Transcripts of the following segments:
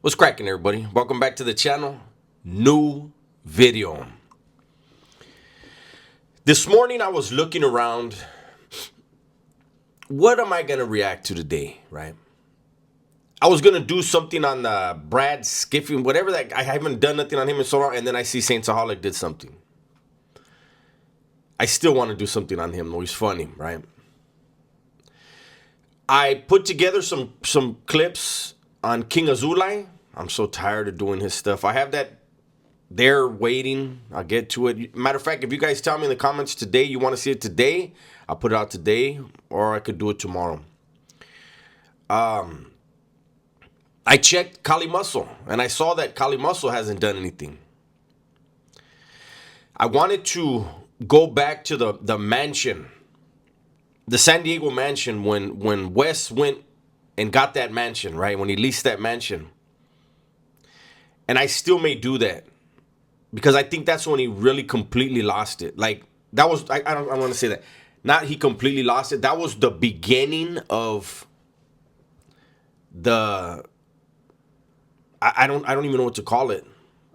What's cracking, everybody? Welcome back to the channel. New video. This morning I was looking around. What am I going to react to today, right? I was going to do something on Brad Skiffy, whatever that. I haven't done nothing on him in so long, and then I see Saintaholic did something. I still want to do something on him, though he's funny, right? I put together some clips on King Azulay. I'm so tired of doing his stuff. I have that there waiting. I'll get to it. Matter of fact, if you guys tell me in the comments today you want to see it today, I'll put it out today, or I could do it tomorrow. I checked Kali Muscle, and I saw that Kali Muscle hasn't done anything. I wanted to go back to the mansion, the San Diego mansion, when Wes went and got that mansion, right? When he leased that mansion. And I still may do that, because I think that's when he really completely lost it. Like, that was, I don't want to say that. Not he completely lost it. That was the beginning of the, I don't even know what to call it.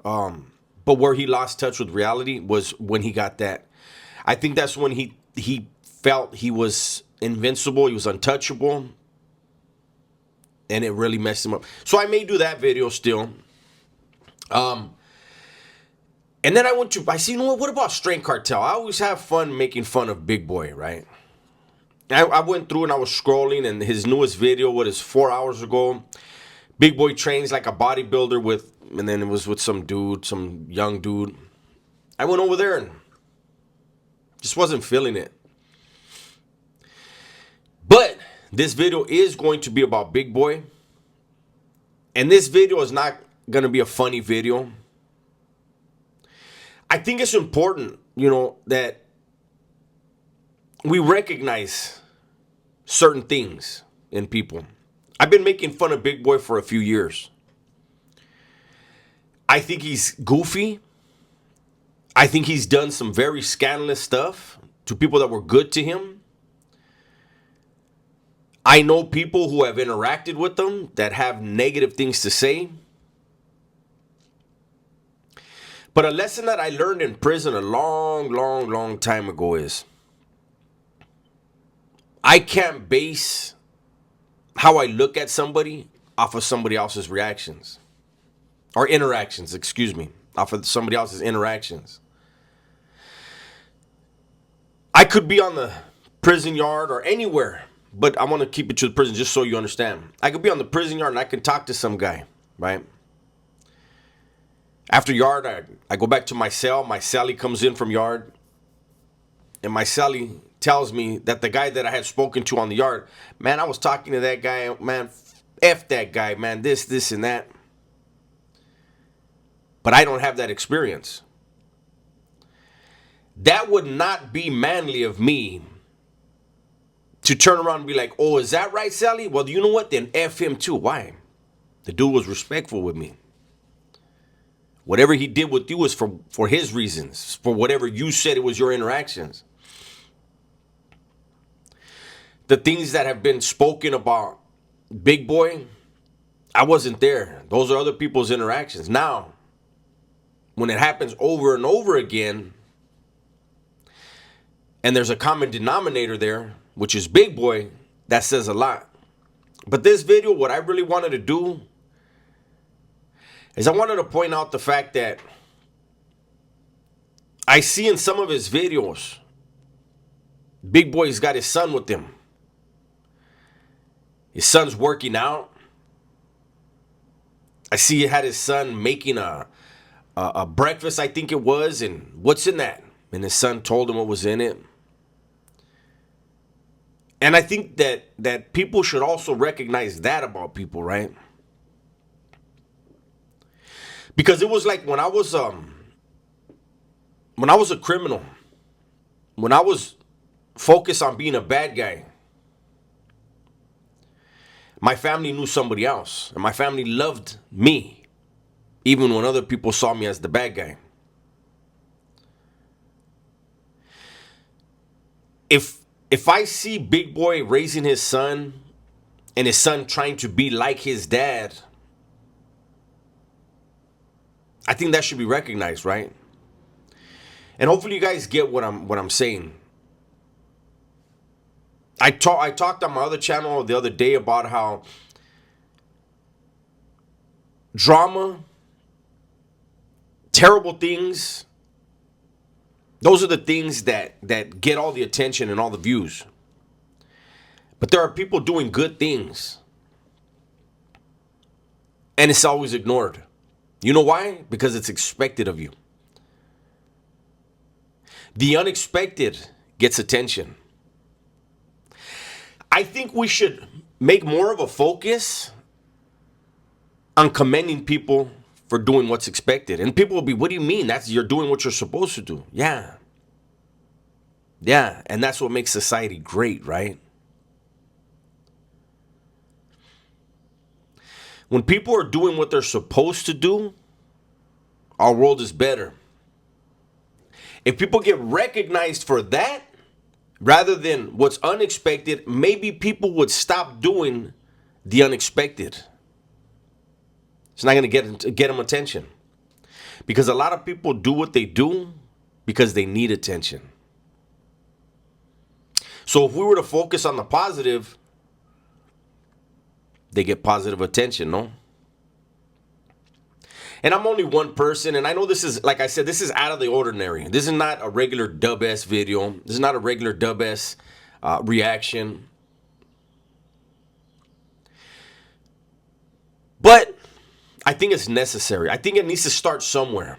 But where he lost touch with reality was when he got that. I think that's when he felt he was invincible, he was untouchable, and it really messed him up. So I may do that video still. And then I see, you know what about Straight Cartel? I always have fun making fun of Big Boy, right? I went through and I was scrolling, and his newest video, what is 4 hours ago, Big Boy trains like a bodybuilder and then it was with some dude, some young dude. I went over there and just wasn't feeling it. But this video is going to be about Big Boy. And this video is not going to be a funny video. I think it's important, that we recognize certain things in people. I've been making fun of Big Boy for a few years. I think he's goofy. I think he's done some very scandalous stuff to people that were good to him. I know people who have interacted with him that have negative things to say. But a lesson that I learned in prison a long time ago is I can't base how I look at somebody off of somebody else's reactions. Or interactions, excuse me. Off of somebody else's interactions. I could be on the prison yard or anywhere, but I want to keep it to the prison just so you understand. I could be on the prison yard and I can talk to some guy, right? After yard, I go back to my cell. My cellie comes in from yard. And my cellie tells me that the guy that I had spoken to on the yard, man, I was talking to that guy, man, F that guy, man, this, and that. But I don't have that experience. That would not be manly of me to turn around and be like, oh, is that right, Sally? Well, you know what? Then F him too. Why? The dude was respectful with me. Whatever he did with you was for his reasons, for whatever you said it was your interactions. The things that have been spoken about Big Boy, I wasn't there. Those are other people's interactions. Now, when it happens over and over again, and there's a common denominator there, which is Big Boy, that says a lot. But this video, what I really wanted to do is I wanted to point out the fact that I see in some of his videos, Big Boy's got his son with him. His son's working out. I see he had his son making a breakfast, I think it was, and what's in that? And his son told him what was in it. And I think that people should also recognize that about people, right? Because it was like when I was a criminal, when I was focused on being a bad guy, my family knew somebody else, and my family loved me, even when other people saw me as the bad guy. If I see Big Boy raising his son and his son trying to be like his dad, I think that should be recognized, right? And hopefully you guys get what I'm saying. I talked on my other channel the other day about how drama, terrible things, those are the things that get all the attention and all the views. But there are people doing good things, and it's always ignored. You know why? Because it's expected of you. The unexpected gets attention. I think we should make more of a focus on commending people for doing what's expected. And people will be, what do you mean? You're doing what you're supposed to do. Yeah. Yeah. And that's what makes society great, right? When people are doing what they're supposed to do, our world is better. If people get recognized for that, rather than what's unexpected, maybe people would stop doing the unexpected. It's not going to get them attention. Because a lot of people do what they do because they need attention. So if we were to focus on the positive, they get positive attention, no? And I'm only one person, and I know this is, like I said, this is out of the ordinary. This is not a regular Dub-S video. This is not a regular Dub-S reaction. But I think it's necessary. I think it needs to start somewhere.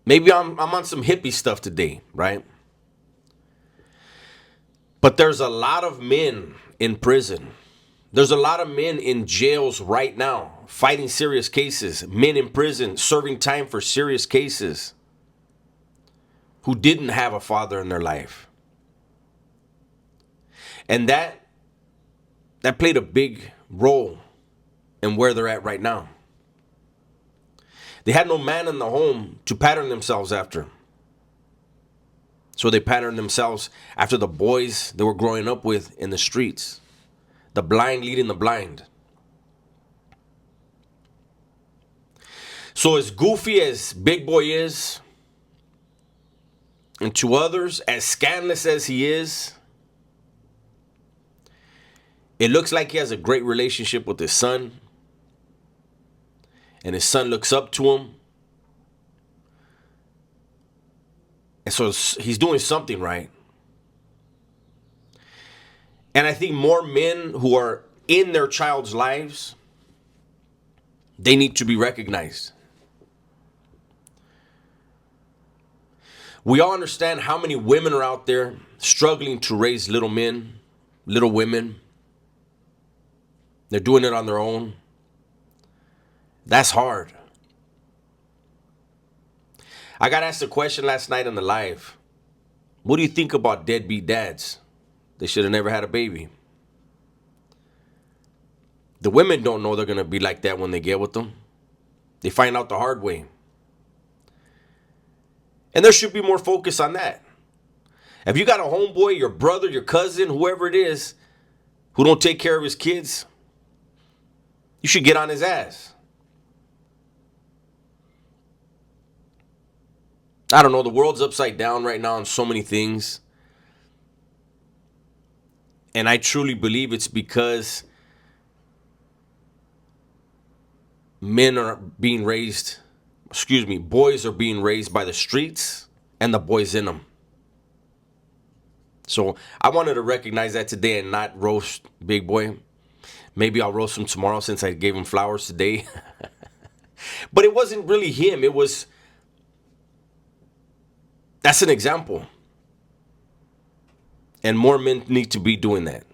Maybe I'm on some hippie stuff today, right? But there's a lot of men in prison. There's a lot of men in jails right now fighting serious cases. Men in prison serving time for serious cases who didn't have a father in their life. And that played a big role in where they're at right now. They had no man in the home to pattern themselves after. So they patterned themselves after the boys they were growing up with in the streets. The blind leading the blind. So as goofy as Big Boy is, and to others, as scandalous as he is, it looks like he has a great relationship with his son. And his son looks up to him. And so he's doing something right. And I think more men who are in their child's lives, they need to be recognized. We all understand how many women are out there struggling to raise little men, little women. They're doing it on their own. That's hard. I got asked a question last night on the live. What do you think about deadbeat dads? They should have never had a baby. The women don't know they're going to be like that when they get with them. They find out the hard way. And there should be more focus on that. If you got a homeboy, your brother, your cousin, whoever it is, who don't take care of his kids, you should get on his ass. I don't know, the world's upside down right now on so many things. And I truly believe it's because boys are being raised by the streets and the boys in them. So I wanted to recognize that today and not roast Big Boy. Maybe I'll roast him tomorrow since I gave him flowers today. But it wasn't really him. That's an example. And more men need to be doing that.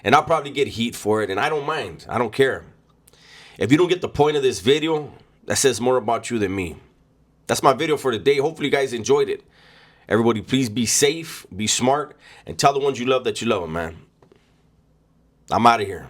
And I'll probably get heat for it, and I don't mind. I don't care. If you don't get the point of this video, that says more about you than me. That's my video for today. Hopefully you guys enjoyed it. Everybody, please be safe, be smart, and tell the ones you love that you love them, man. I'm out of here.